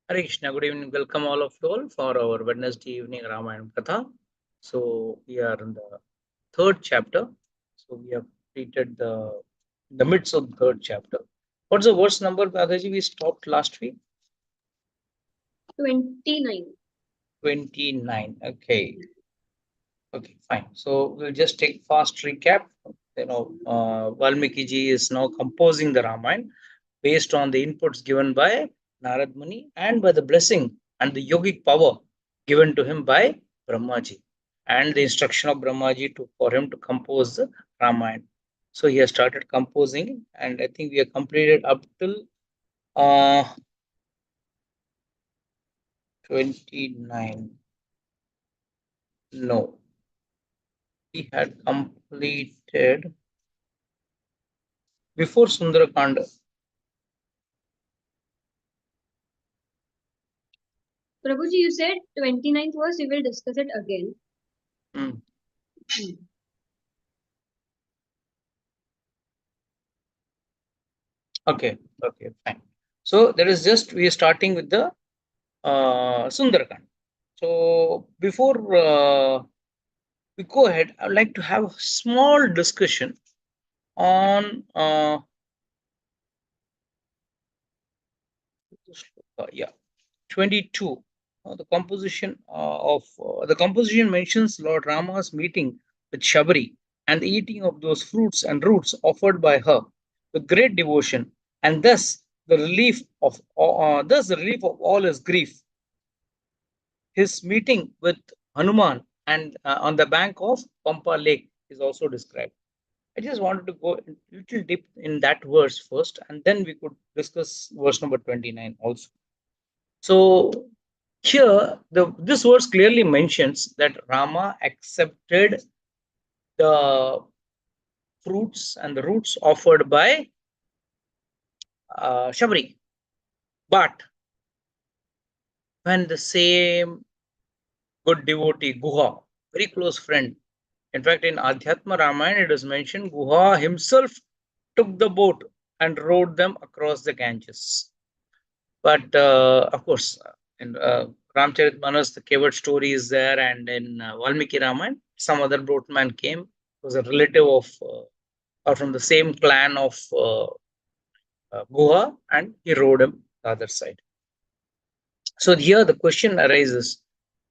Hare Krishna, good evening. Welcome all of you all for our Wednesday evening Ramayana Katha. So we are in the third chapter. So we have completed the midst of the third chapter. What's the verse number, Bhagaji? We stopped last week. 29. 29. Okay. Okay, fine. So we'll just take fast recap. Valmiki ji is now composing the Ramayana based on the inputs given by Narad Muni and by the blessing and the yogic power given to him by Brahmaji and the instruction of Brahmaji for him to compose the Ramayana. So he has started composing, and I think we have completed up till uh, 29. No, we had completed before Sundarakanda. Prabhuji, you said 29th verse, we will discuss it again. Hmm. Okay, okay, fine. So there is just we are starting with the Sundarakand. So before we go ahead, I would like to have a small discussion on yeah 22. The composition mentions Lord Rama's meeting with Shabari and the eating of those fruits and roots offered by her with great devotion, and thus the relief of all his grief. His meeting with Hanuman and on the bank of Pampa Lake is also described. I just wanted to go a little deep in that verse first, and then we could discuss verse number 29 also. So here, this verse clearly mentions that Rama accepted the fruits and the roots offered by Shabari. But when the same good devotee, Guha, very close friend, in fact, in Adhyatma Ramayana, it is mentioned Guha himself took the boat and rowed them across the Ganges. But of course, in Ramcharitmanas, the Kevat story is there, and in Valmiki Ramayan, some other boatman came, was a relative of, or from the same clan of Guha, and he rowed him the other side. So here the question arises: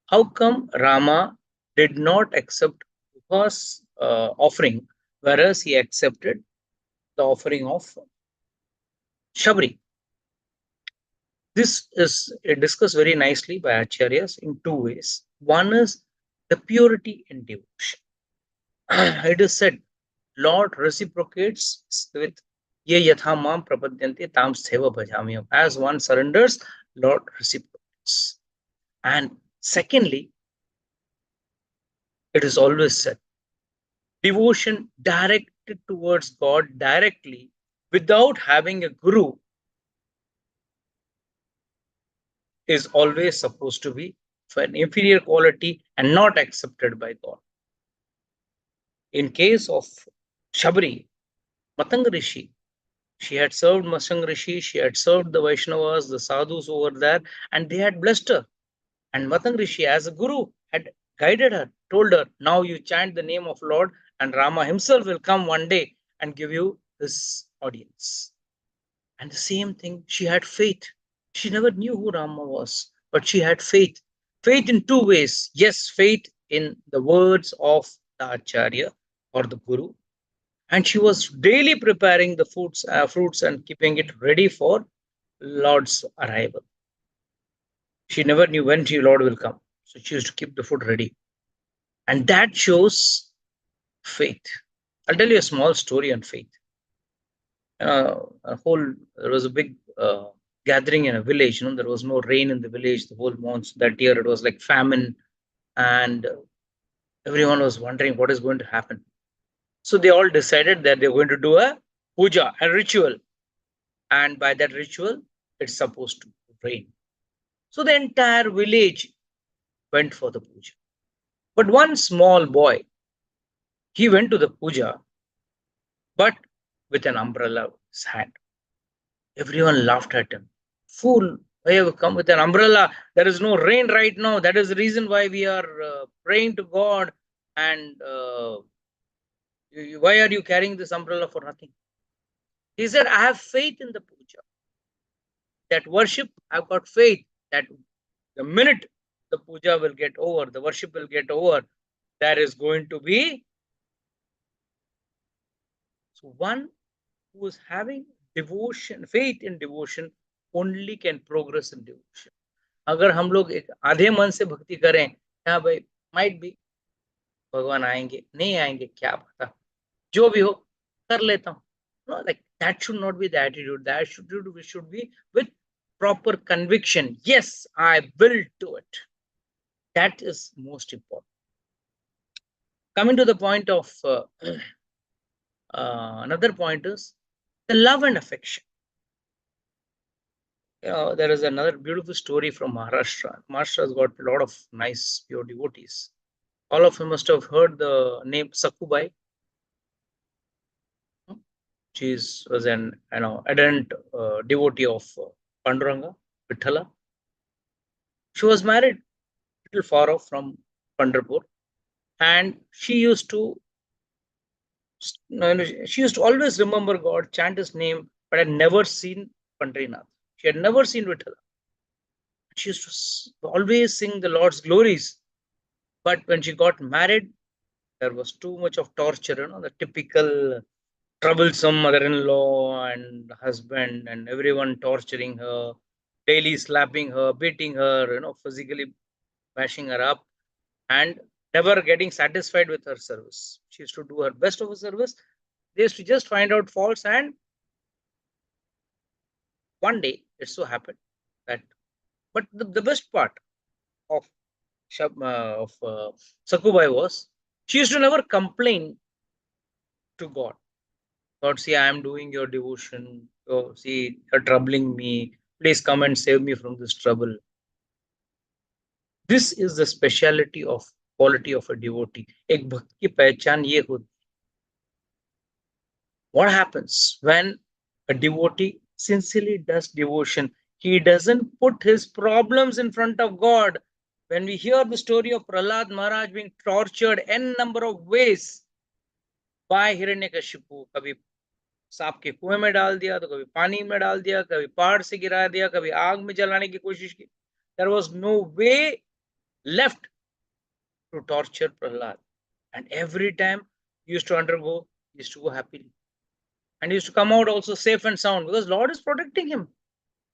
how come Rama did not accept Guha's offering, whereas he accepted the offering of Shabari? This is discussed very nicely by Acharyas in two ways. One is the purity in devotion. It is said, Lord reciprocates with ye yatha mam prapadyante tam stheva bhajamyam. As one surrenders, Lord reciprocates. And secondly, it is always said, devotion directed towards God directly without having a guru is always supposed to be for an inferior quality and not accepted by God. In case of Shabari, Matanga Rishi, she had served Matanga Rishi, she had served the Vaishnavas, the sadhus over there, and they had blessed her. And Matanga Rishi, as a guru, had guided her, told her, now you chant the name of Lord, and Rama himself will come one day and give you this audience. And the same thing, she had faith. She never knew who Rama was, but she had faith. Faith in two ways. Yes, faith in the words of the Acharya or the Guru. And she was daily preparing the fruits and keeping it ready for Lord's arrival. She never knew when Lord will come. So she used to keep the food ready. And that shows faith. I'll tell you a small story on faith. There was a big gathering in a village. There was no rain in the village the whole month. That year it was like famine, and everyone was wondering what is going to happen. So they all decided that they're going to do a puja, a ritual, and by that ritual, it's supposed to rain. So the entire village went for the puja. But one small boy, he went to the puja, but with an umbrella in his hand. Everyone laughed at him. Fool, Why have you come with an umbrella? There is no rain right now. That is the reason why we are praying to God. And why are you carrying this umbrella for nothing? He said, I have faith in the puja. That worship, I've got faith that the minute the puja will get over, the worship will get over, there is going to be. So one who is having devotion, faith in devotion, only can progress in devotion. अगर हम लोग एक आधे मन से भक्ति करें, हाँ भाई, might be भगवान आएंगे, नहीं आएंगे, क्या पता, जो भी हो, कर लेता हूँ. No, like that should not be the attitude. That should be with proper conviction. Yes, I will do it. That is most important. Coming to the point of another point is the love and affection. There is another beautiful story from Maharashtra. Maharashtra has got a lot of nice pure devotees. All of you must have heard the name Sakubai. She was an ardent devotee of Panduranga, Vithala. She was married a little far off from Pandharpur, and she used to always remember God, chant His name, but had never seen Pandrinath. She had never seen Vithala. She used to always sing the Lord's glories. But when she got married, there was too much of torture, the typical troublesome mother-in-law and husband and everyone torturing her, daily slapping her, beating her, physically bashing her up, and never getting satisfied with her service. She used to do her best of her service. They used to just find out faults, and one day it so happened that, but the best part of Sakubai was she used to never complain to God. God, see, I am doing your devotion. Oh, see, you're troubling me. Please come and save me from this trouble. This is the speciality of quality of a devotee. एक भक्त की पहचान ये होती. What happens when a devotee sincerely does devotion? He doesn't put his problems in front of God. When we hear the story of Prahlad Maharaj being tortured n number of ways by Hiranyakashipu, कभी सांप के कुएं में डाल दिया, तो कभी पानी में डाल दिया, कभी पहाड़ से गिरा दिया, कभी आग में जलाने की कोशिश की. There was no way left to torture Prahlad, and every time he used to go happily, and he used to come out also safe and sound because Lord is protecting him.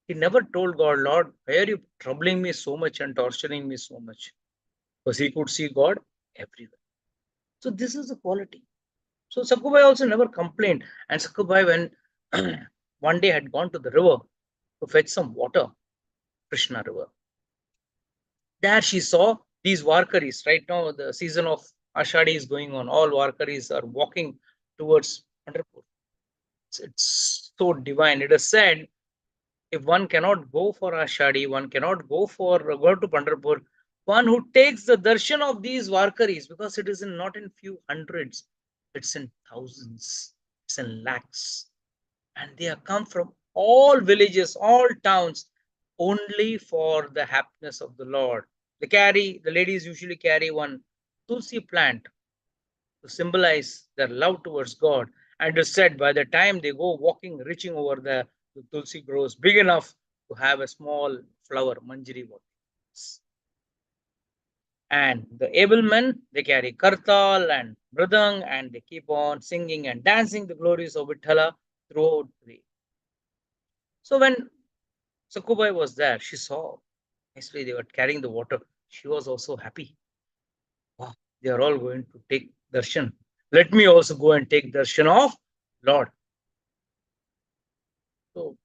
He never told God, Lord, why are you troubling me so much and torturing me so much? Because he could see God everywhere. So this is the quality. So Sakubai also never complained. And Sakubai, when one day had gone to the river to fetch some water, Krishna River, there she saw these Varkaris. Right now, the season of Ashadi is going on. All Varkaris are walking towards Pandharpur. It's so divine. It is said, if one cannot go for Ashadi, one cannot go to Pandharpur, one who takes the darshan of these Varkaris, because it is not in few hundreds, it's in thousands, it's in lakhs. And they have come from all villages, all towns, only for the happiness of the Lord. The ladies usually carry one tulsi plant to symbolize their love towards God. And it is said by the time they go walking, reaching over the tulsi grows big enough to have a small flower, manjari. And the able men, they carry kartal and mridang, and they keep on singing and dancing the glories of Vithala throughout the day. So when Sakubai was there, she saw nicely they were carrying the water. She was also happy. Wow, they are all going to take darshan. Let me also go and take darshan of Lord. So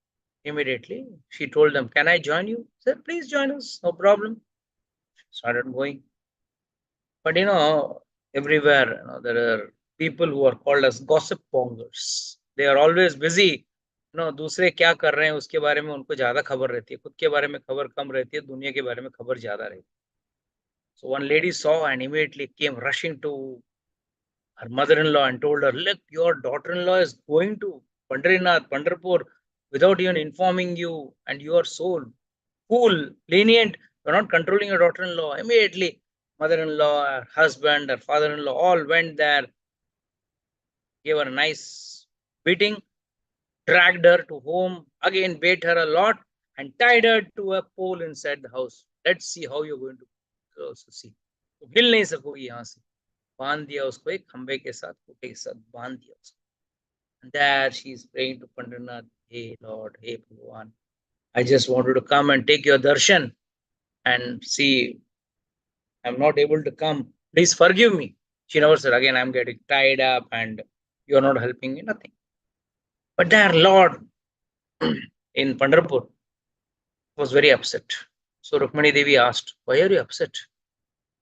immediately she told them, can I join you? They said, please join us, no problem. She started going. But everywhere there are people who are called as gossip mongers. They are always busy. दूसरे क्या कर रहे हैं उसके बारे में उनको ज्यादा खबर रहती है, खुद के बारे में खबर कम रहती है, दुनिया के बारे में खबर ज्यादा रहती है. So one lady saw and immediately came rushing to her mother-in-law and told her, look, your daughter-in-law is going to Pandharpur without even informing you, and you are so cool, lenient. You're not controlling your daughter-in-law. Immediately, mother-in-law, her husband, her father-in-law all went there, gave her a nice beating, dragged her to home, again beat her a lot, and tied her to a pole inside the house. Let's see how you're going to also see. तो हिल नहीं सकोगी यहाँ से. बांध दिया उसको एक खंबे के साथ, खूंटे के साथ बांध दिया उसको. And there she is praying to Pandrinath, hey Lord, hey Bhagavan, I just wanted to come and take your darshan and see I'm not able to come. Please forgive me. She never said, again, I'm getting tied up and you're not helping me, nothing. But there, Lord, in Pandharpur, was very upset. So Rukmani Devi asked, why are you upset?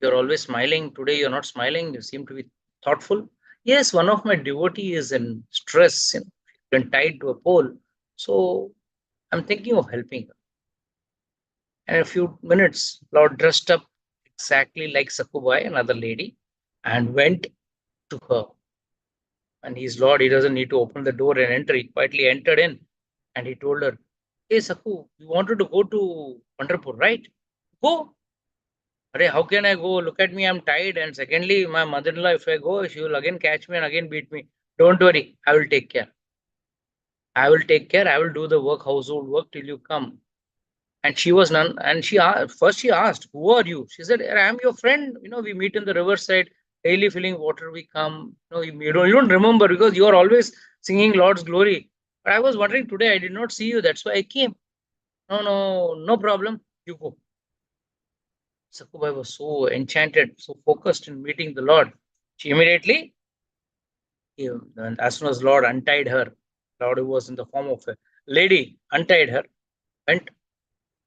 You're always smiling. Today you're not smiling. You seem to be thoughtful. Yes, one of my devotee is in stress, been tied to a pole. So I'm thinking of helping her. And in a few minutes, Lord dressed up exactly like Sakubai, another lady, and went to her. And he's Lord, he doesn't need to open the door and enter. He quietly entered in and he told her, hey, Saku, you wanted to go to Pandharpur, right? Go. Arey, how can I go? Look at me, I'm tired. And secondly, my mother-in-law, if I go, she will again catch me and again beat me. Don't worry, I will take care. I will take care. I will do the work, household work till you come. And she was none. And she first she asked, who are you? She said, I'm your friend. We meet in the riverside, daily filling water. We come. You don't remember because you are always singing Lord's glory. But I was wondering today, I did not see you. That's why I came. No problem. You go. Sakubai was so enchanted, so focused in meeting the Lord. She immediately, and as soon as Lord untied her, Lord who was in the form of a lady, untied her, went.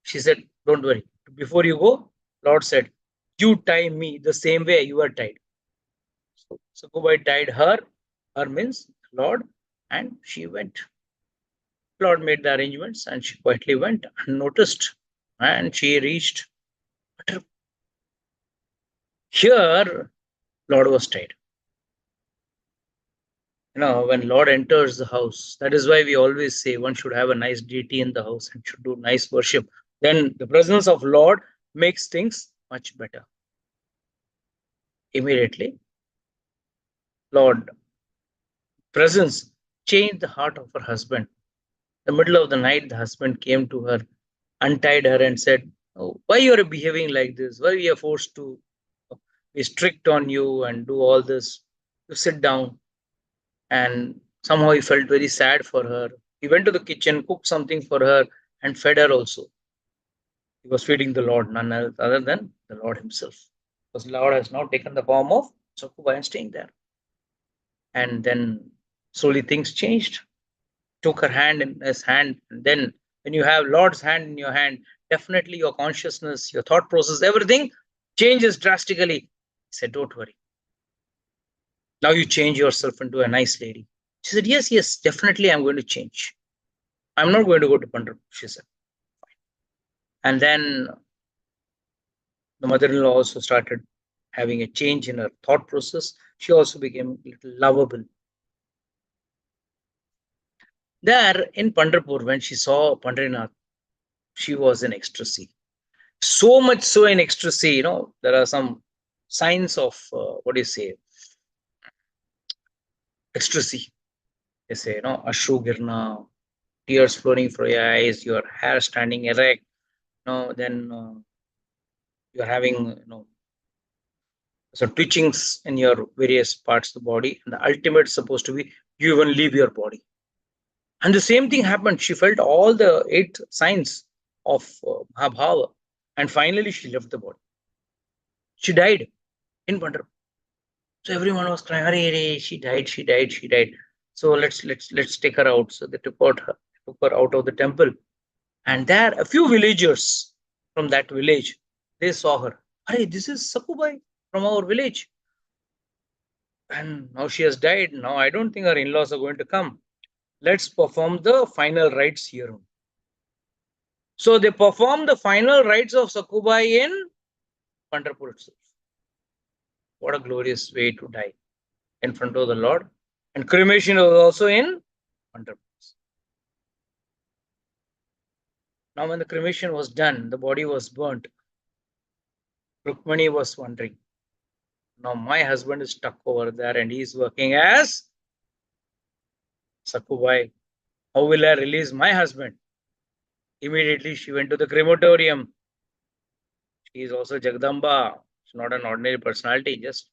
She said, don't worry. Before you go, Lord said, you tie me the same way you are tied. So Sakubai tied her means Lord, and she went. Lord made the arrangements and she quietly went unnoticed. And she reached. Here, Lord was tied. When Lord enters the house, that is why we always say one should have a nice deity in the house and should do nice worship. Then the presence of Lord makes things much better. Immediately, Lord presence changed the heart of her husband. In the middle of the night, the husband came to her, untied her, and said, oh, why you are behaving like this? Why we are forced to be strict on you and do all this? You sit down. And somehow he felt very sad for her. He went to the kitchen, cooked something for her, and fed her also. He was feeding the Lord, none other than the Lord himself. Because the Lord has now taken the form of Sakubai and staying there. And then slowly things changed. Took her hand in his hand. And then when you have Lord's hand in your hand, definitely your consciousness, your thought process, everything changes drastically. He said, don't worry. Now you change yourself into a nice lady. She said, yes, definitely I'm going to change. I'm not going to go to Pandharpur, she said. And then the mother-in-law also started having a change in her thought process. She also became a little lovable. There in Pandharpur, when she saw Pandrinath, she was in ecstasy. So much so in ecstasy, there are some signs of, ecstasy. They say, Ashru Girna, tears flowing from your eyes, your hair standing erect, then you're having, so twitchings in your various parts of the body. And the ultimate is supposed to be you even leave your body. And the same thing happened. She felt all the 8 signs of Mahabhava. And finally, she left the body. She died in Pandharpur. So everyone was crying, "Arey, she died. So let's take her out." So they took her out of the temple. And there, a few villagers from that village, they saw her. Arey, this is Sakubai from our village. And now she has died. Now I don't think her in-laws are going to come. Let's perform the final rites here. So they perform the final rites of Sakubai in Pandharpur itself. What a glorious way to die in front of the Lord. And cremation was also in Pandharpur. Now, when the cremation was done, the body was burnt. Rukmani was wondering, now my husband is stuck over there and he's working as Sakubai. How will I release my husband? Immediately she went to the crematorium. She is also Jagdamba. She's not an ordinary personality, just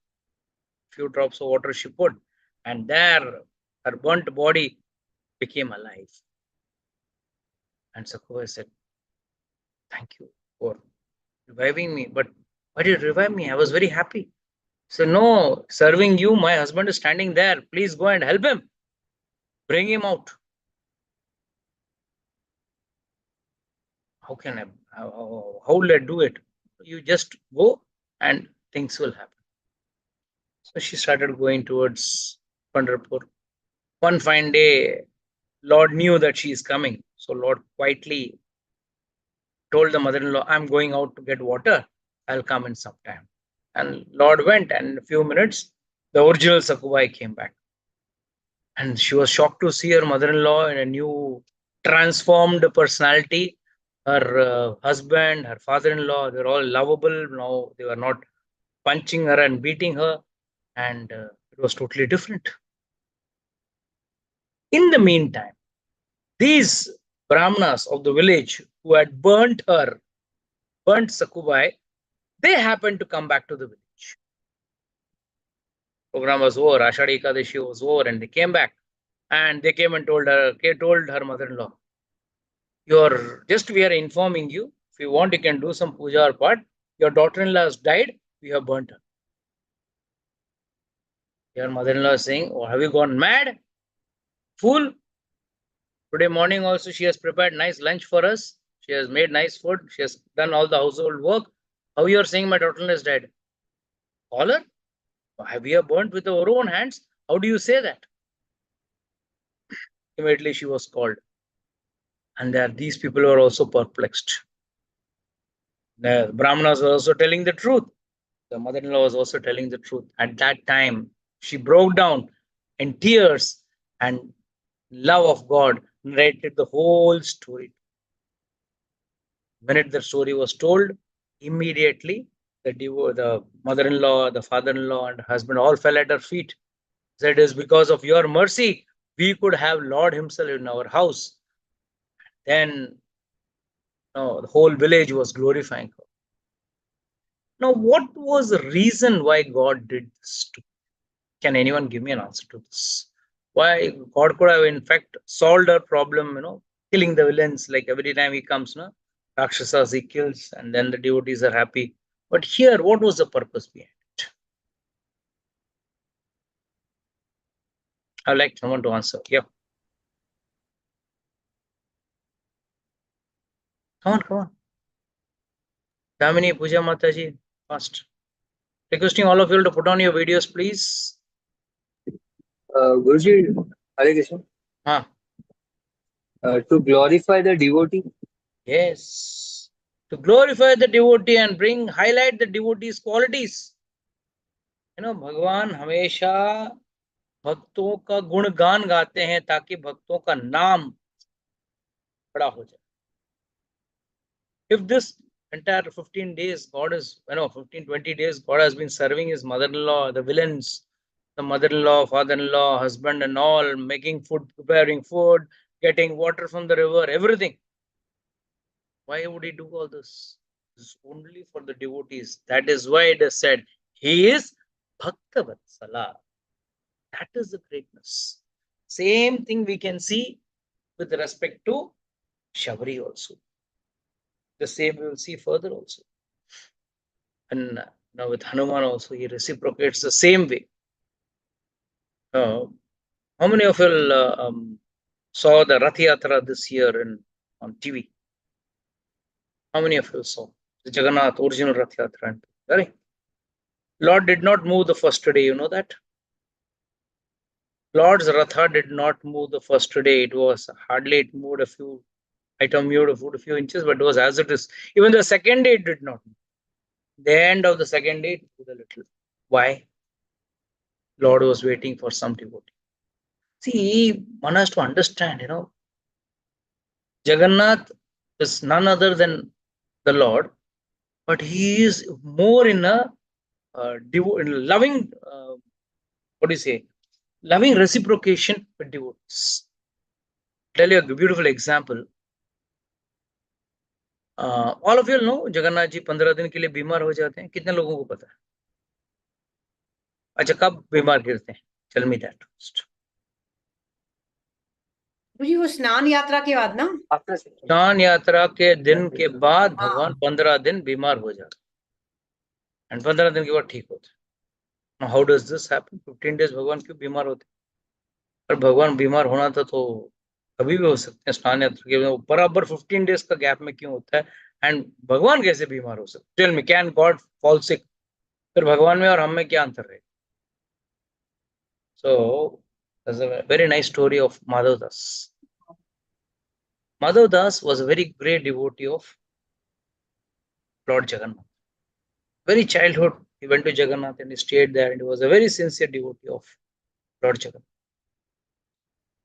few drops of water she put, and there her burnt body became alive. And Sakubai said, thank you for reviving me. But why did you revive me? I was very happy. So, no, serving you, my husband is standing there. Please go and help him. Bring him out. How can I? How will I do it? You just go and things will happen. So she started going towards Pandharpur. One fine day, Lord knew that she is coming. So Lord quietly told the mother-in-law, I'm going out to get water. I'll come in some time. And Lord went, and in a few minutes, the original Sakubai came back. And she was shocked to see her mother-in-law in a new transformed personality. Her husband, her father-in-law, they're all lovable. Now they were not punching her and beating her. And it was totally different. In the meantime, these Brahmanas of the village who had burnt Sakubai, they happened to come back to the village. Program was over, Ashadi Ekadashi was over, and they came back. And they came and told her mother-in-law, we are informing you, if you want, you can do some puja or part. Your daughter-in-law has died, we have burnt her. Your mother-in-law is saying, oh, have you gone mad? Fool. Today morning also she has prepared nice lunch for us. She has made nice food. She has done all the household work. How you are saying my daughter-in-law is dead? Call her. Have you burnt with our own hands? How do you say that? Immediately she was called. And there these people were also perplexed. The Brahmanas were also telling the truth. The mother-in-law was also telling the truth. At that time, she broke down in tears and love of God narrated the whole story. The minute the story was told, immediately the mother-in-law, the father-in-law, and husband all fell at her feet. Said, it is because of your mercy we could have Lord himself in our house. Then the whole village was glorifying her. Now, what was the reason why God did this? Can anyone give me an answer to this? Why God could have, in fact, solved our problem, killing the villains, like every time he comes, Rakshasas he kills, and then the devotees are happy. But here, what was the purpose behind it? I'd like someone to answer. Yeah. Come on. Damini, Puja Mataji, fast. Requesting all of you to put on your videos, please. Guruji, Hare Krishna. To glorify the devotee. Yes. To glorify the devotee and highlight the devotee's qualities. भगवान हमेशा भक्तों का गुणगान गाते हैं ताकि भक्तों का नाम बड़ा हो जाए. If this entire 15 days, 15-20 days, God has been serving his mother-in-law, the villains, the mother-in-law, father-in-law, husband and all, making food, preparing food, getting water from the river, everything. Why would he do all this? This is only for the devotees. That is why it is said, he is Bhakta Vatsala. That is the greatness. Same thing we can see with respect to Shabari also. The same we will see further also. And now with Hanuman also, he reciprocates the same way. How many of you saw the Rath Yatra this year on TV? How many of you saw the Jagannath original Rath Yatra? Sorry. Lord did not move the first day, you know that? Lord's Ratha did not move the first day. It was hardly, it moved a few inches, but it was as it is. Even the second day, it did not move. The end of the second day, it moved a little. Why? Lord was waiting for some devotee. See, one has to understand, Jagannath, is none other than the Lord, but he is more in a loving, what do you say, loving reciprocation with devotees. Tell you a beautiful example. All of you know Jagannath ji 15 दिन के लिए बीमार हो जाते हैं. कितने लोगों को पता है? अच्छा, कब बीमार गिरते हैं? Tell me that first. जी वो स्नान यात्रा के बाद ना, स्नान यात्रा के दिन के बाद भगवान 15 दिन बीमार हो जाते हैं, and 15 दिन के बाद ठीक होते हैं. Now how does this happen? 15 days भगवान क्यों बीमार होते हैं? पर भगवान बीमार होना था तो कभी भी हो सकते हैं. स्नान यात्रा के बराबर 15 डेज का गैप में क्यों होता है? एंड भगवान कैसे बीमार हो सकते? Tell me, can God fall sick? फिर भगवान में और हम में क्या अंतर है? So there's a very nice story of Madhav Das. Madhav Das was a very great devotee of Lord Jagannath. Very childhood, he went to Jagannath and he stayed there, and he was a very sincere devotee of Lord Jagannath.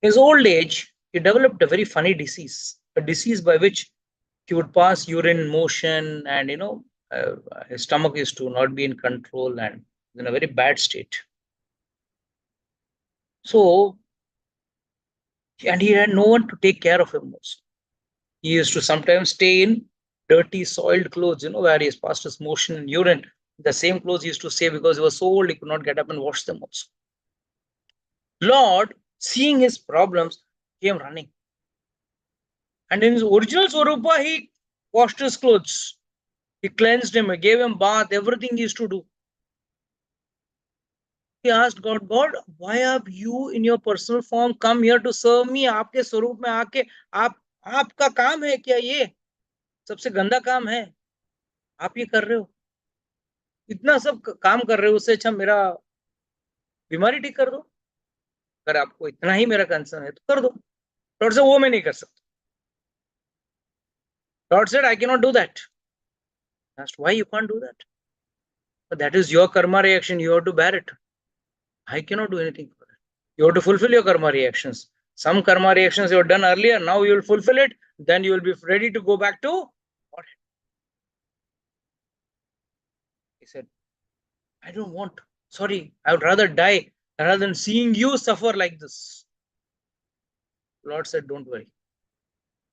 In his old age, he developed a very funny disease, a disease by which he would pass urine motion, and his stomach used to not be in control and in a very bad state. So, and he had no one to take care of him also. He used to sometimes stay in dirty, soiled clothes, where he has passed his motion and urine. The same clothes he used to stay because he was so old, he could not get up and wash them also. Lord, seeing his problems, came running. And in his original Swarupa, he washed his clothes. He cleansed him, he gave him bath, everything he used to do. He asked God, God, why have you in your personal form come here to serve me? आपके स्वरूप में आके आपका काम है क्या? ये सबसे गंदा काम है, आप ये कर रहे हो. इतना सब काम कर रहे हो, उससे अच्छा मेरा बीमारी ठीक कर दो. अगर आपको इतना ही मेरा कंसर्न है तो कर दो. लॉर्ड से वो मैं नहीं कर सकता. Lord said, I cannot do that. Asked, why you can't do that? But that is your karma reaction. You have to bear it. I cannot do anything for it. You have to fulfill your karma reactions. Some karma reactions you have done earlier, now you will fulfill it. Then you will be ready to go back to what? He said, I don't want. Sorry, I would rather die rather than seeing you suffer like this. Lord said, don't worry.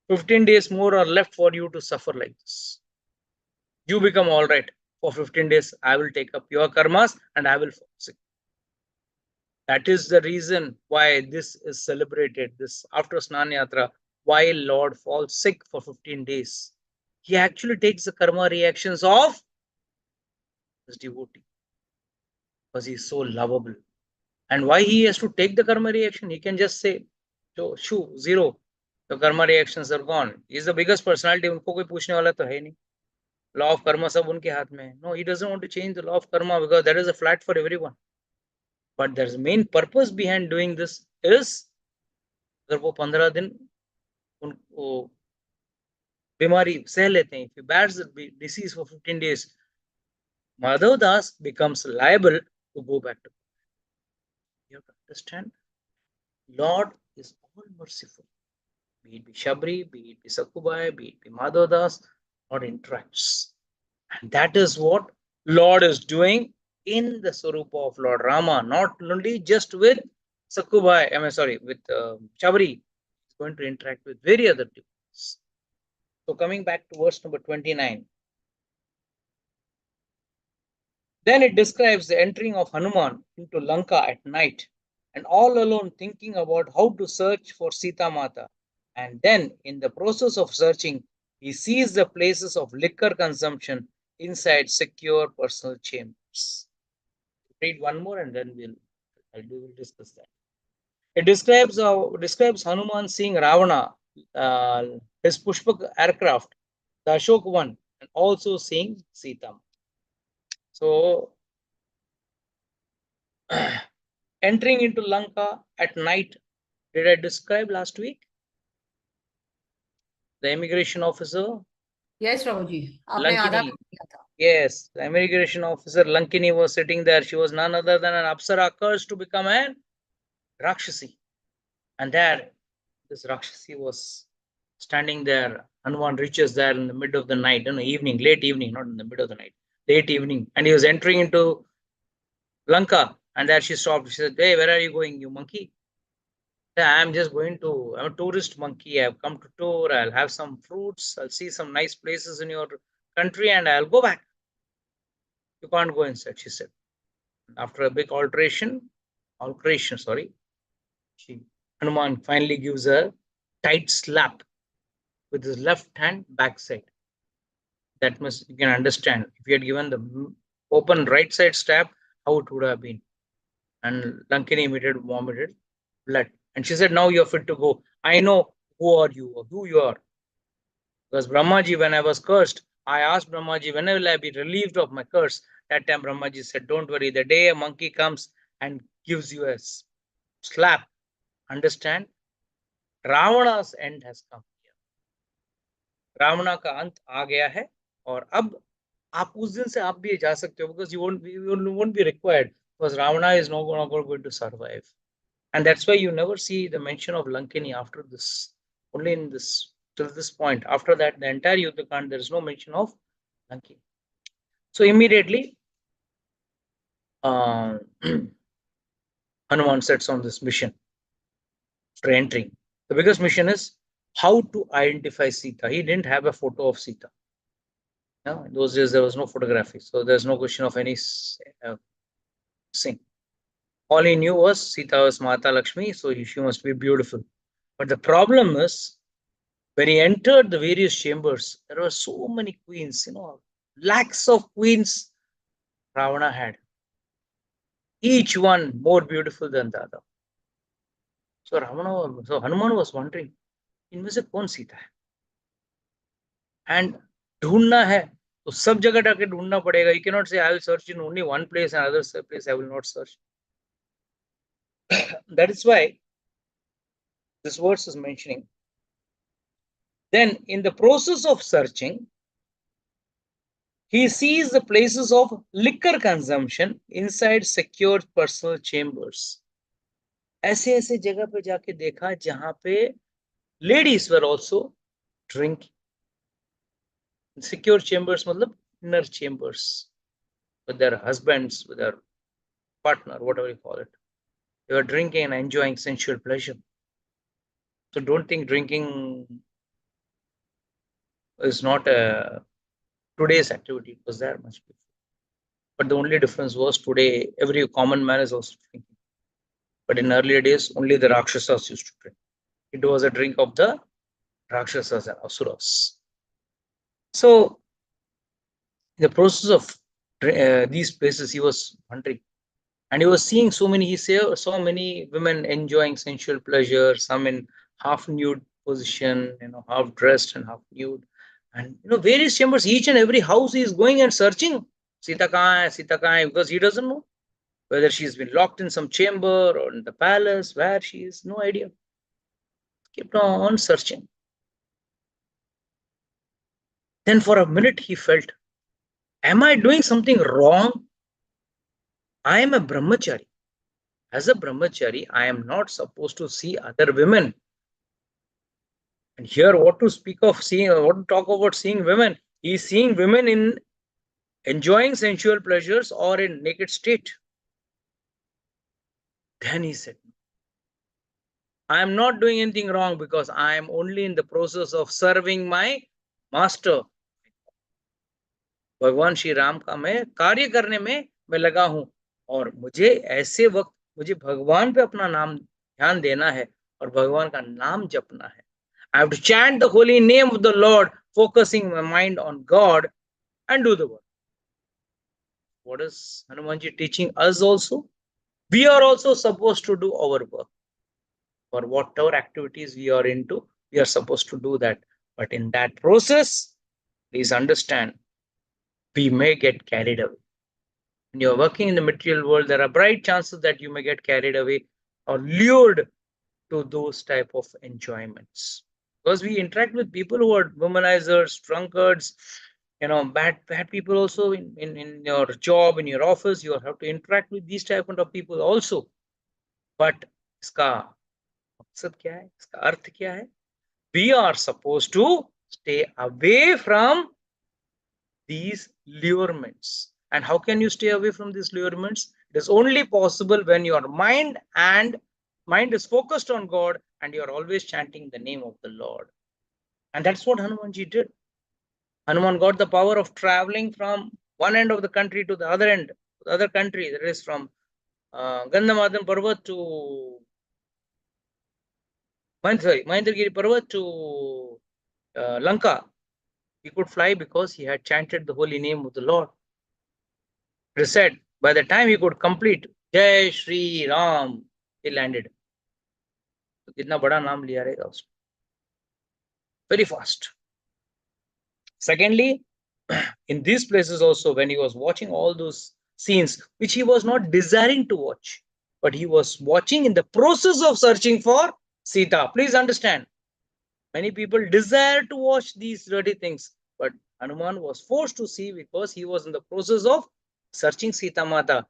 15 days more are left for you to suffer like this. You become all right. For 15 days, I will take up your karmas and I will fall sick. That is the reason why this is celebrated, this after Snan Yatra, why Lord falls sick for 15 days. He actually takes the karma reactions of his devotee because he is so lovable. And why he has to take the karma reaction? He can just say, shoo, zero. The karma reactions are gone. He is the biggest personality. उनको कोई पूछने वाला तो है नहीं. Law of karma सब उनके हाथ में है. No, he doesn't want to change the law of karma because that is a flat for everyone. But there's main purpose behind doing this is अगर वो 15 दिन उनको बीमारी सह लेते हैं, if he bears the disease for 15 days, Madhav Das becomes liable to go back to. You have to understand, Lord is all merciful. Be it be Shabari, be it be Sakubai, be it be Madhav Das, Lord interacts. And that is what Lord is doing in the Swarupa of Lord Rama, not only just with Sakubai, with Shabari. He's going to interact with very other devotees. So coming back to verse number 29. Then it describes the entering of Hanuman into Lanka at night and all alone thinking about how to search for Sita Mata. And then in the process of searching, he sees the places of liquor consumption inside secure personal chambers. Read one more and then we'll discuss that. It describes Hanuman seeing Ravana, his Pushpak aircraft, the Ashok one, and also seeing Sita. So, entering into Lanka at night, did I describe last week? The immigration officer. Yes, Prabhuji. Lankini. Yes, the immigration officer Lankini was sitting there. She was none other than an Apsara cursed to become an Rakshasi. And there, this Rakshasi was standing there. Hanuman reaches there in the middle of the night, evening, late evening, not in the middle of the night, late evening. And he was entering into Lanka. And there she stopped. She said, "Hey, where are you going, you monkey?" I'm just going to, I'm a tourist monkey. I've come to tour. I'll have some fruits. I'll see some nice places in your country and I'll go back. You can't go inside, she said. After a big alteration, sorry, Hanuman finally gives a tight slap with his left hand backside. That must, you can understand. If he had given the open right side stab, how it would have been. And Lankini immediately vomited blood. And she said, "Now you're fit to go. I know who are you or who you are." Because Brahmaji, when I was cursed, I asked Brahmaji, when will I be relieved of my curse? That time Brahmaji said, "Don't worry, the day a monkey comes and gives you a slap, understand, Ravana's end has come here. Ravana का अंत आ गया है और अब आप उस दिन से आप भी जा सकते हो, because you won't be required, because Ravana is not going to survive. And that's why you never see the mention of Lankini after this, only in this, till this point. After that, the entire Yuddhakand, there is no mention of Lankini. So immediately, Hanuman sets on this mission for entering. The biggest mission is how to identify Sita. He didn't have a photo of Sita. No, in those days, there was no photography. So there's no question of any thing. All he knew was Sita was Mata Lakshmi, so she must be beautiful. But the problem is, when he entered the various chambers, there were so many queens, lakhs of queens Ravana had. Each one more beautiful than the other. So Hanuman was wondering, इनमें से कौन सीता है? And ढूंढना है, तो सब जगह जाके ढूंढना पड़ेगा. You cannot say I will search in only one place and other place I will not search. That is why this verse is mentioning. Then in the process of searching, he sees the places of liquor consumption inside secure personal chambers. ऐसे ऐसे जगह पे जाके देखा जहां पे ladies were also drinking. Secure chambers matlab inner chambers with their husbands, with their partner, whatever you call it. They were drinking and enjoying sensual pleasure. So don't think drinking is not a today's activity. It was there much before. But the only difference was today every common man is also drinking. But in earlier days, only the Rakshasas used to drink. It was a drink of the Rakshasas and Asuras. So, in the process of these places, he was wondering. And he was seeing so many, he saw many women enjoying sensual pleasure, some in half nude position, half dressed and half nude. And, various chambers, each and every house he is going and searching. Sita kahan hai, because he doesn't know whether she's been locked in some chamber or in the palace, where she is, no idea. Kept on searching. Then for a minute he felt, am I doing something wrong? I am a brahmachari. As a brahmachari, I am not supposed to see other women. And here, what to speak of seeing, what to talk about seeing women? He is seeing women in enjoying sensual pleasures or in naked state. Then he said, I am not doing anything wrong because I am only in the process of serving my master. भगवान श्री राम का मैं कार्य करने में मैं लगा हूं और मुझे ऐसे वक्त मुझे भगवान पे अपना नाम ध्यान देना है और भगवान का नाम जपना है. I have to chant the holy name of the Lord, focusing my mind on God and do the work. What is Hanumanji teaching us also? We are also supposed to do our work. For whatever activities we are into, we are supposed to do that. But in that process, please understand, we may get carried away. When you're working in the material world, there are bright chances that you may get carried away or lured to those type of enjoyments. Because we interact with people who are womanizers, drunkards, bad people also in your job, in your office. You have to interact with these type of people also. But iska maqsad kya hai? Iska arth kya hai? we are supposed to stay away from these lurements. And how can you stay away from these lurements? It is only possible when your mind is focused on God and you are always chanting the name of the Lord. And that's what Hanumanji did. Hanuman got the power of traveling from one end of the country to the other end, the other country, that is from Gandhamadhan Parvat to Mahendragiri Parvat to Lanka. He could fly because he had chanted the holy name of the Lord. It is said by the time he could complete Jai Shri Ram, he landed. तो कितना बड़ा नाम लिया रहेगा उसने. Very fast. Secondly, in these places also, when he was watching all those scenes, which he was not desiring to watch, but he was watching in the process of searching for Sita. Please understand, many people desire to watch these dirty things, but Hanuman was forced to see because he was in the process of searching Sita Mata.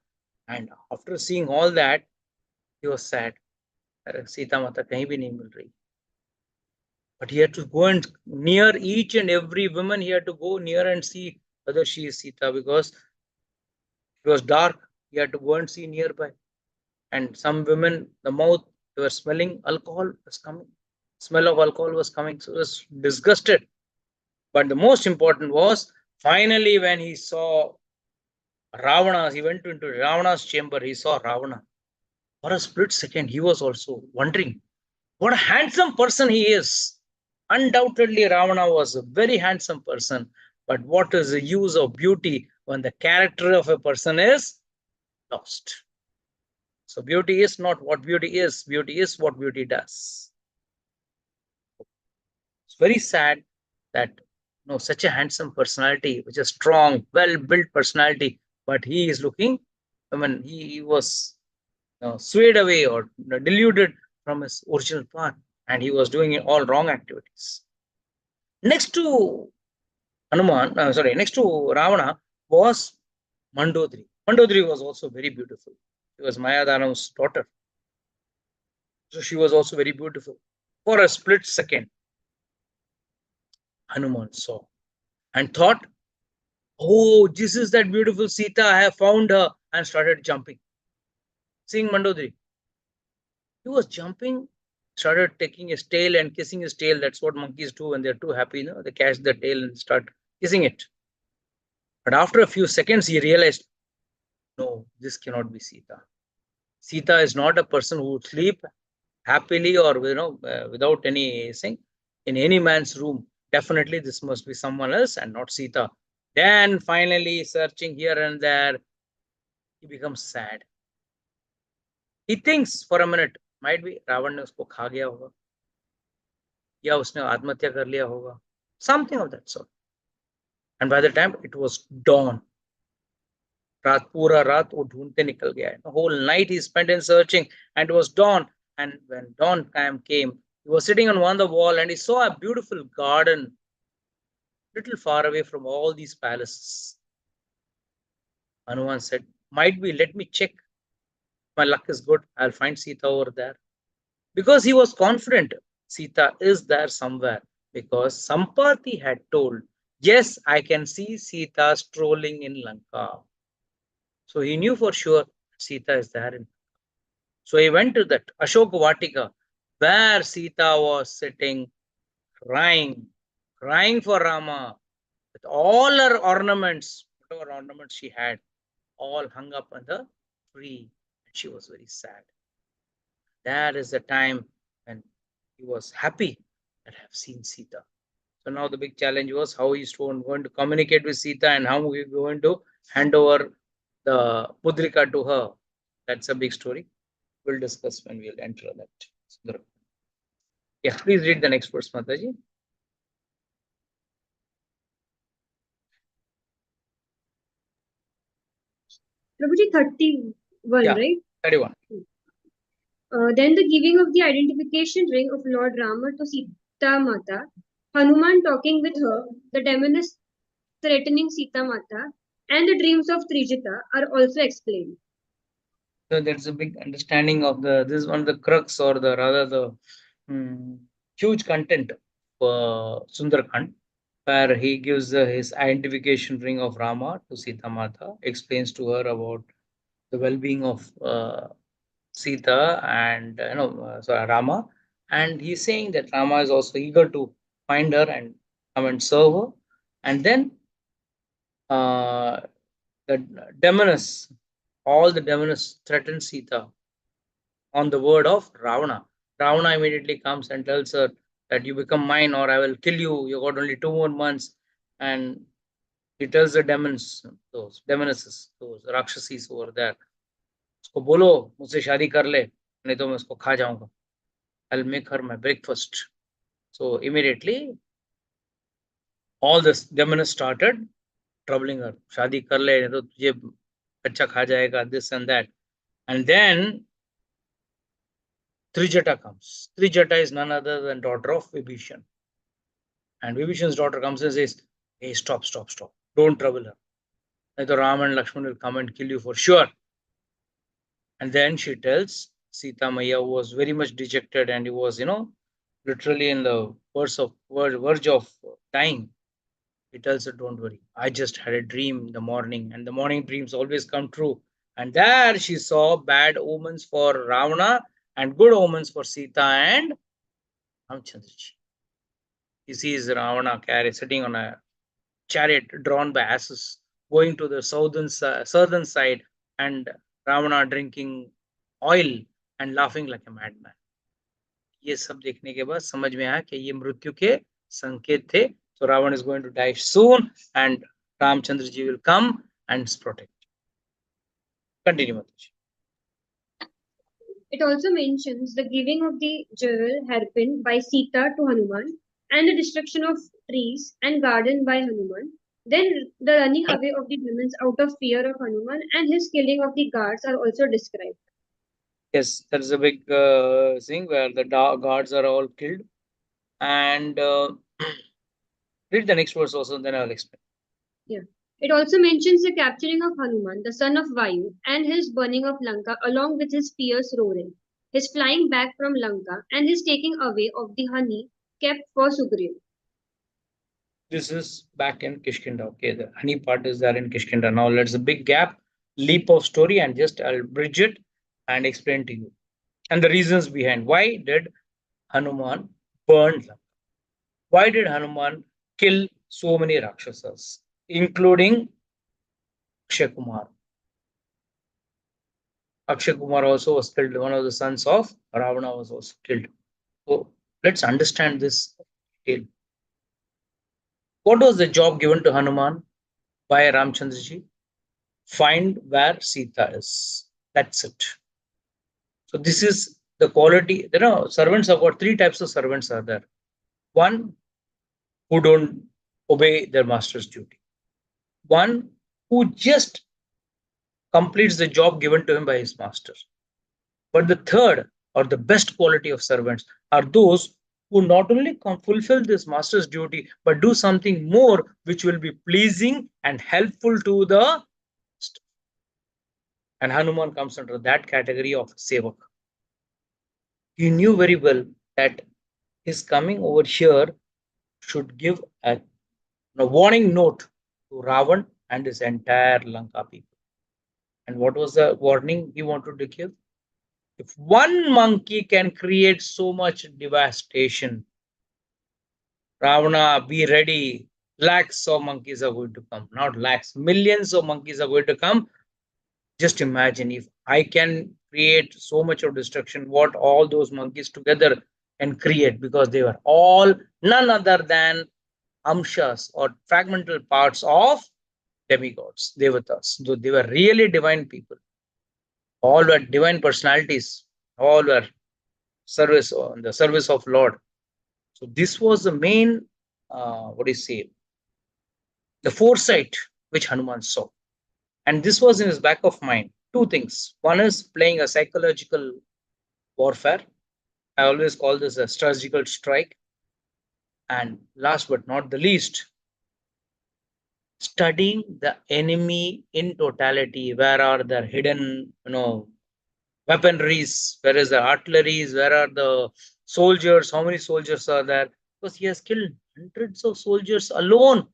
And after seeing all that, he was sad. Sita Mata kahin bhi nahi mil rahi. But he had to go and near each and every woman, he had to go near and see whether she is Sita, because it was dark. He had to go and see nearby. And some women, the mouth, they were smelling alcohol was coming. Smell of alcohol was coming. So he was disgusted. But the most important was, finally, when he saw Ravana, he went into Ravana's chamber, he saw Ravana. For a split second, he was also wondering what a handsome person he is. Undoubtedly, Ravana was a very handsome person. But what is the use of beauty when the character of a person is lost? So beauty is not what beauty is. Beauty is what beauty does. It's very sad that such a handsome personality, which is strong, well-built personality, but he is looking, he was swayed away or deluded from his original path, and he was doing all wrong activities. Next to next to Ravana was Mandodari. Mandodari was also very beautiful. She was Mayadhanav's daughter. So she was also very beautiful. For a split second, Hanuman saw and thought, oh, this is that beautiful Sita, I have found her, and started jumping. Seeing Mandodari, he was jumping, started taking his tail and kissing his tail. That's what monkeys do when they're too happy. They catch the tail and start kissing it. But after a few seconds, he realized, no, this cannot be Sita. Sita is not a person who would sleep happily or without anything in any man's room. Definitely, this must be someone else and not Sita. Then finally, searching here and there, he becomes sad. He thinks for a minute, might be Ravan ने उसको खा गया होगा, या उसने आत्महत्या कर लिया होगा, something of that sort. And by the time it was dawn, पूरा रात वो ढूंढते निकल गया है. The whole night he spent in searching, and it was dawn. And when dawn time came, he was sitting on one of the wall and he saw a beautiful garden, little far away from all these palaces. Hanuman said, might be, let me check. My luck is good. I'll find Sita over there. Because he was confident Sita is there somewhere. Because Sampati had told, yes, I can see Sita strolling in Lanka. So he knew for sure Sita is there. So he went to that Ashok Vatika, where Sita was sitting, crying for Rama, with all her ornaments, whatever ornaments she had, all hung up on the tree. And she was very sad. That is the time when he was happy that I have seen Sita. So now the big challenge was how he's going to communicate with Sita and how we're going to hand over the Pudrika to her. That's a big story. We'll discuss when we'll enter that. Yeah, please read the next verse, Mataji. Prabhuji, 31, Yeah. right? 31. Then the giving of the identification ring of Lord Rama to Sita Mata, Hanuman talking with her, the demoness threatening Sita Mata, and the dreams of Trijita are also explained. So there's a big understanding of this is one of the crux, or the rather the huge content Sundarkhand, where he gives his identification ring of Rama to Sita Mata, explains to her about the well-being of Sita and Rama, and he's saying that Rama is also eager to find her and come and serve her, and then the demons, all the demons threaten Sita on the word of Ravana. Ravana immediately comes and tells her that you become mine or I will kill you. You got only 2 more months. And he tells the demons, those demonesses, those rakshasis over there, उसको बोलो मुझसे शादी कर ले नहीं तो मैं उसको खा जाऊंगा. I'll make her my breakfast. So immediately all the demons started troubling her. शादी कर ले नहीं तो तुझे बच्चा खा जाएगा, this and that. And then Trijata comes. Trijata is none other than daughter of Vibhishan. And Vibhishan's daughter comes and says, hey, stop. Don't trouble her. Either Ram and Lakshman will come and kill you for sure. And then she tells Sita Maya, who was very much dejected and he was, literally in the verge of dying. He tells her, don't worry. I just had a dream in the morning, and the morning dreams always come true. And there she saw bad omens for Ravana and good omens for Sita and Ramchandraji. He sees Ravana sitting on a chariot drawn by asses, going to the southern side, and Ravana drinking oil and laughing like a madman. ये सब देखने के बाद समझ में आया कि ये मृत्यु के संकेत थे. So Ravan is going to die soon, and Ramchandraji will come and protect. Continue, Mataji. It also mentions the giving of the jewel hairpin by Sita to Hanuman and the destruction of trees and garden by Hanuman. Then the running away of the demons out of fear of Hanuman and his killing of the guards are also described. Yes, there is a big thing where the guards are all killed. And read the next verse also, then I will explain. Yeah. It also mentions the capturing of Hanuman, the son of Vayu, and his burning of Lanka along with his fierce roaring, his flying back from Lanka, and his taking away of the honey kept for Sugriv. This is back in Kishkinda. Okay, the honey part is there in Kishkinda. Now let's a big gap, leap of story, and just I'll bridge it and explain to you. And the reasons behind why did Hanuman burn Lanka? Why did Hanuman kill so many Rakshasas, including Akshay Kumar? Akshay Kumar also was killed. One of the sons of Ravana was also killed. So let's understand this detail. What was the job given to Hanuman by Ramchandraji? Find where Sita is. That's it. So this is the quality. Servants have got 3 types of servants are there. One who don't obey their master's duty. One who just completes the job given to him by his master. But the third or the best quality of servants are those who not only fulfill this master's duty, but do something more which will be pleasing and helpful to the master. And Hanuman comes under that category of sevak. He knew very well that his coming over here should give a warning note to Ravan and his entire Lanka people. And what was the warning he wanted to give? If one monkey can create so much devastation, Ravana, be ready. Lakhs of monkeys are going to come. Not lakhs, millions of monkeys are going to come. Just imagine if I can create so much of destruction, what all those monkeys together can create, because they were all none other than amshas or fragmental parts of demigods, devatas. So they were really divine people. All were divine personalities. All were service on the service of Lord. So this was the main, the foresight which Hanuman saw. And this was in his back of mind. 2 things. One is playing a psychological warfare. I always call this a strategical strike. And last but not the least, studying the enemy in totality. Where are the hidden, weaponries? Where is the artilleries? Where are the soldiers? How many soldiers are there? because he has killed hundreds of soldiers alone.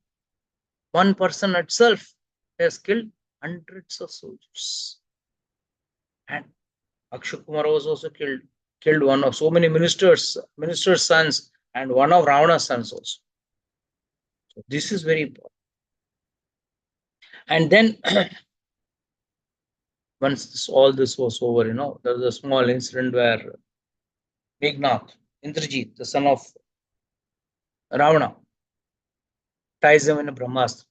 One person itself has killed hundreds of soldiers. And Akshay Kumar was also killed one of so many ministers' sons, and one of Ravana's sons also. So this is very important. And then once all this was over, there was a small incident where Megnath, Indrajit, the son of Ravana, ties him in a Brahmastra.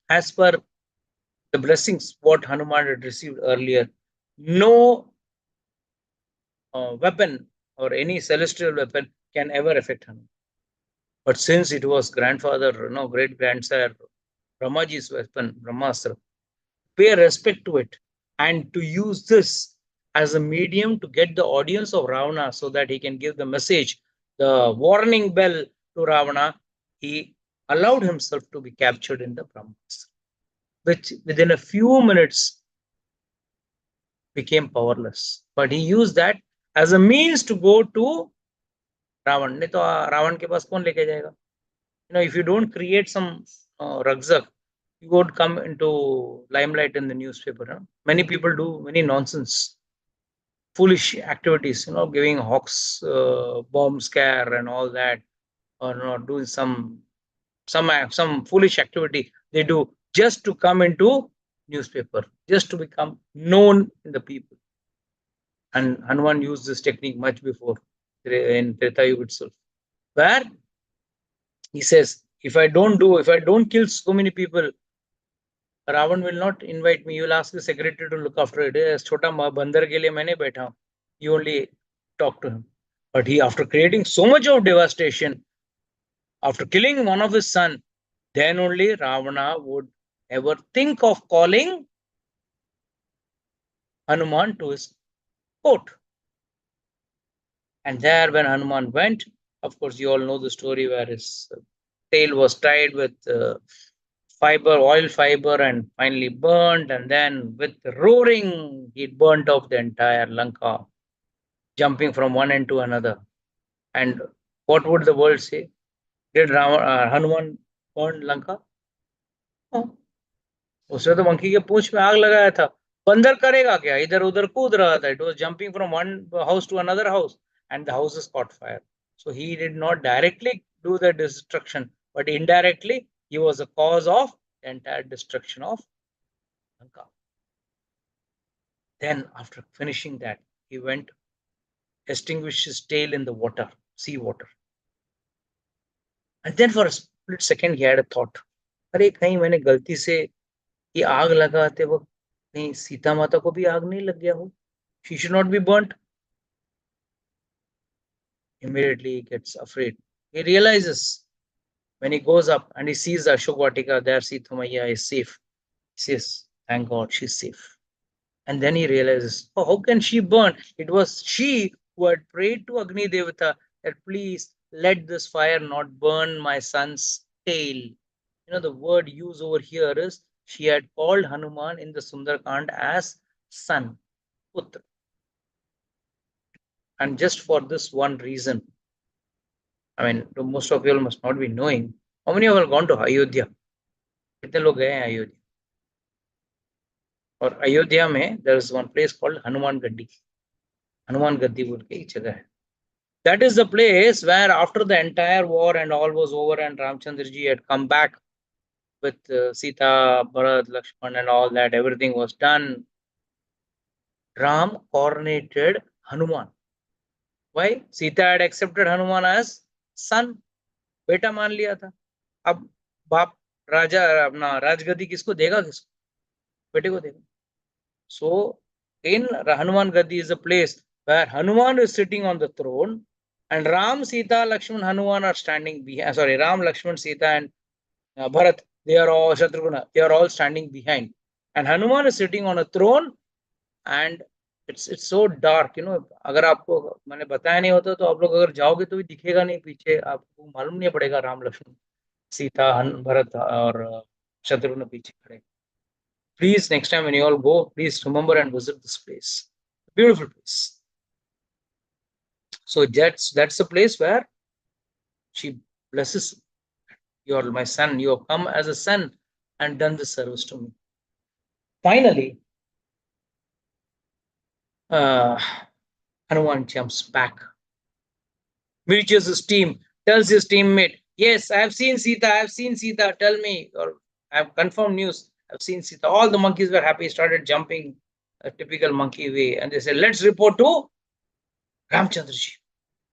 As per the blessings what Hanuman had received earlier, no weapon or any celestial weapon can ever affect Hanuman. But since it was grandfather, great grandsire Ramaji's weapon, Brahmastra, pay respect to it and to use this as a medium to get the audience of Ravana so that he can give the message, the warning bell to Ravana. He allowed himself to be captured in the Brahmastra, which within a few minutes became powerless. But he used that as a means to go to Ravan. नहीं तो रावण के पास कौन लेके जाएगा? If you don't create some rucksack, you won't come into limelight in the newspaper. Many people do many nonsense, foolish activities, giving hawks bomb scare and all that, or doing some foolish activity they do just to come into newspaper, just to become known in the people. And Hanuman used this technique much before in Treta Yuga itself, where he says, if I don't kill so many people, Ravan will not invite me. You will ask the secretary to look after it. Chota bandar ke liye maine baitha hu. You only talk to him. But he, after creating so much of devastation, after killing one of his son, then only Ravana would ever think of calling Hanuman to his court. And there, when Hanuman went, of course, you all know the story where his tail was tied with oil fiber, and finally burnt. And then with roaring, he burnt off the entire Lanka, jumping from one end to another. And what would the world say? Did Hanuman burn Lanka? No. उसने तो monkey के पूंछ में आग लगाया था. बंदर करेगा क्या? इधर उधर कूद रहा था. It was jumping from one house to another house, and the houses caught fire. So he did not directly do the destruction, but indirectly he was the cause of the entire destruction of Lanka. Then after finishing that, he went, extinguished his tail in the water, sea water. And then for a split second he had a thought, अरे कहीं मैंने गलती से ये आग लगाते वक्त कहीं सीता माता को भी आग नहीं लग गया हो? She should not be burnt. Immediately he gets afraid. He realizes when he goes up and he sees the Ashok Vatika, there Sita Maiya is safe. He says, thank God she's safe. And then he realizes, oh, how can she burn? It was she who had prayed to Agni Devata that please let this fire not burn my son's tail. The word used over here is she had called Hanuman in the Sundarkand as son, Putra. And just for this one reason, most of you all must not be knowing, how many of you have gone to Ayodhya? कितने लोग गए हैं अयोध्या? और अयोध्या में there is one place called Hanuman Gaddi. Hanuman Gaddi बोल के एक जगह है. That is the place where after the entire war and all was over and Ramchandra ji had come back with Sita, Bharat, Lakshman and all that, everything was done. Ram coronated Hanuman. Why? Sita had accepted Hanuman as son. बेटा मान लिया था. अब बाप राजा अपना राजगद्दी किसको देगा? किसको? बेटे को देगा. So in Hanuman Gaddi is a place where Hanuman is sitting on the throne and Ram, Sita, Lakshman, Hanuman are standing behind. Ram, Lakshman, Sita and Bharat, they are all Shatrugna, they are all standing behind. And Hanuman is sitting on a throne and it's so dark, अगर आपको मैंने बताया नहीं होता तो आप लोग अगर जाओगे तो भी दिखेगा नहीं पीछे, आपको मालूम नहीं पड़ेगा राम, लक्ष्मण, सीता, भरत और शत्रुघ्न पीछे खड़े. Please, next time when you all go, please remember and visit this place. Beautiful place. So that's the place where she blesses, "You're my son. You have come as a son and done this service to me." Finally, Hanuman jumps back, reaches his team, tells his teammate, "Yes, I have seen Sita. I have seen Sita. Tell me, or I have confirmed news. I've seen Sita." All the monkeys were happy, started jumping a typical monkey way, and they said, "Let's report to Ramchandraji."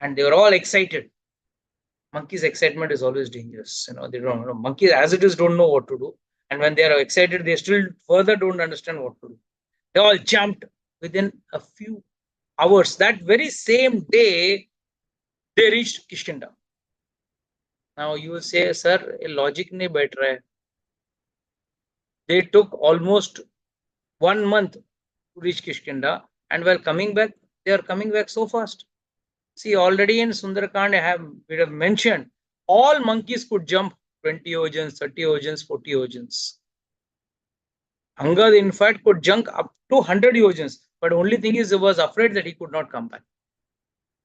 And they were all excited. Monkeys' excitement is always dangerous. They don't know. Monkeys, as it is, don't know what to do. And when they are excited, they still further don't understand what to do. They all jumped within a few hours. That very same day, they reached Kishkinda. Now you will say, "Sir, logic nahi baith raha hai." They took almost 1 month to reach Kishkinda, and while coming back, they are coming back so fast. See, already in Sundarakand, we have mentioned all monkeys could jump 20 ojans, 30 ojans, 40 ojans. Angad, in fact, could jump up to 100 ojans, but only thing is, he was afraid that he could not come back.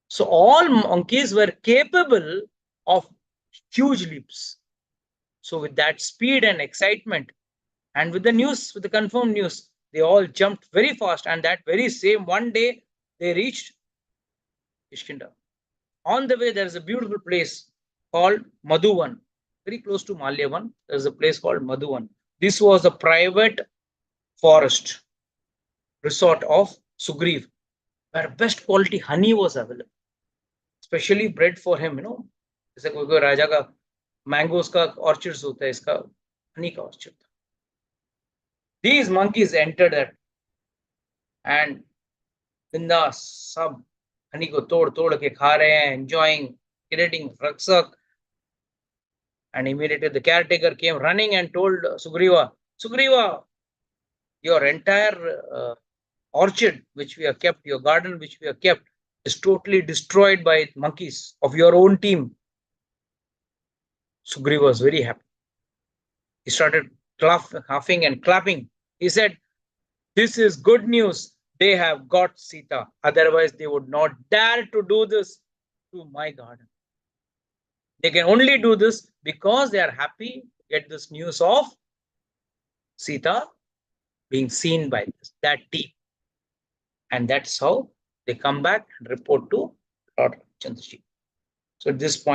So all monkeys were capable of huge leaps. So with that speed and excitement, and with the news, with the confirmed news, they all jumped very fast. And that very same one day, they reached Kishkinda. On the way, there is a beautiful place called Madhuvan, very close to Malyavan. There is a place called Madhuvan. This was a private forest resort of Sugriv, where best quality honey was available, specially bred for him. जैसे कोई राजा का mangoes का orchards होता है, इसका हनी का orchard था. These monkeys entered it, and बिंदास सब हनी को तोड़ तोड़ के खा रहे हैं, enjoying, creating raksak. And immediately the caretaker came running and told Sugriva, your entire orchard which we have kept, your garden which we have kept, is totally destroyed by monkeys of your own team. Sugriva was very happy. He started laughing and clapping. He said, "This is good news. They have got Sita. Otherwise, they would not dare to do this to my garden. They can only do this because they are happy to get this news of Sita being seen by that team." And that's how they come back and report to Lord Chandraji. So at this point,